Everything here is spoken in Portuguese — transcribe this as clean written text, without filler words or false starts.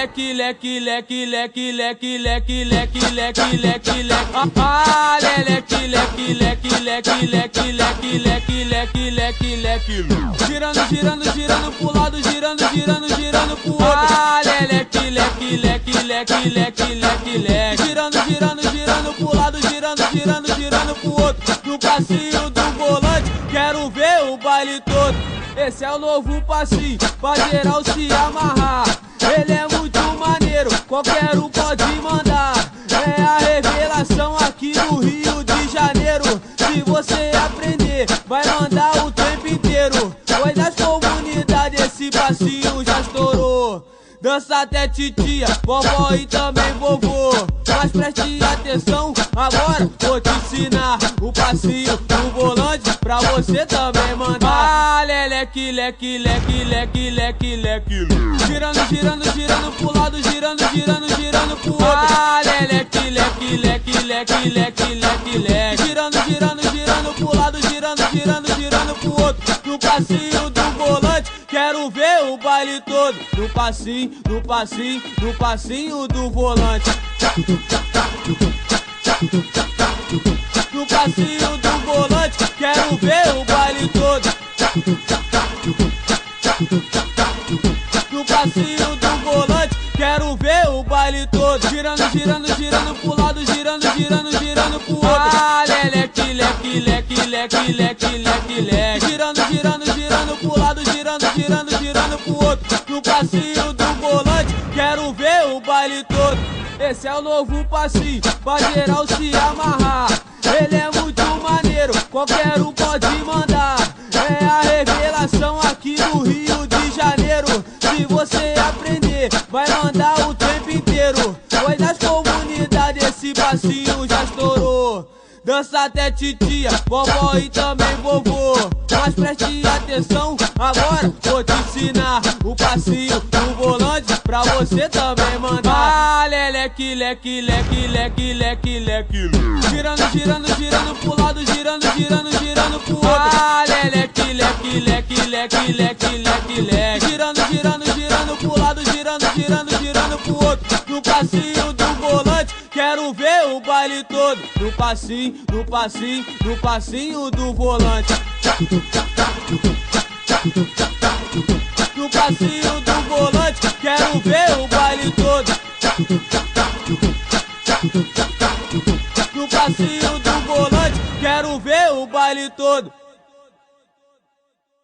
leque, leque, leque, leque, leque, leque, leque, leque, leque, leque. Ah, leque, leque, leque, leque, leque, leque, leque, leque, leque, leque. Girando, girando, girando pro lado, girando, girando, girando pro outro. Ah, leque, leque, leque, leque, leque, leque, leque. Girando, girando, girando pro lado, girando, girando, girando pro outro. No passinho do volante, quero ver o baile todo. Esse é o novo passinho, pra geral se amarrar. Ele é muito maneiro, qualquer um pode mandar. É a revelação aqui no Rio de Janeiro. Se você aprender, vai mandar o tempo inteiro. Foi das comunidades, esse passinho já estourou. Dança até titia, vovó e também vovô. Mas preste atenção, agora vou te ensinar o passinho do volante pra você também mandar. Ah, leque, leque, leque, leque, leque, leque. Girando, girando, girando pro lado, girando, girando, girando pro outro. Ah, leque, leque, leque, leque, leque, leque, leque. Girando, girando, girando pro lado, girando, girando, girando pro outro. No passinho do volante, quero ver o baile todo. No passinho, no passinho, no passinho do volante. No passinho do volante, quero ver o baile todo. No passinho do volante, quero ver o baile todo. Girando, girando, girando pro lado, girando, girando, girando pro outro. Ah, leque, leque, leque, leque, leque, leque, leque. Girando, girando, girando pro lado, girando, girando, girando pro outro. No passinho do volante, quero ver o baile todo. Esse é o novo passinho, pra geral se amarrar. Ele é muito maneiro, qualquer um pode mandar. É a revelação aqui no Rio de Janeiro. Se você aprender, vai mandar o tempo inteiro. Foi das comunidades, esse passinho já estourou. Dança até titia, vovó e também vovô. Mas preste atenção, agora vou te ensinar o passinho do volante pra você também mandar. Ah, leque, leque, leque, leque, leque, leque. Girando, girando, girando pro lado, girando, girando, girando pro outro. Ah, leque, leque, leque, leque, leque, leque, leque. Girando, girando, girando pro lado, girando, girando, girando pro outro. No passinho do volante, quero ver o baile todo. No passinho, no passinho, no passinho do volante. No passinho do volante, quero ver o baile todo. No passinho do volante, quero ver o baile todo.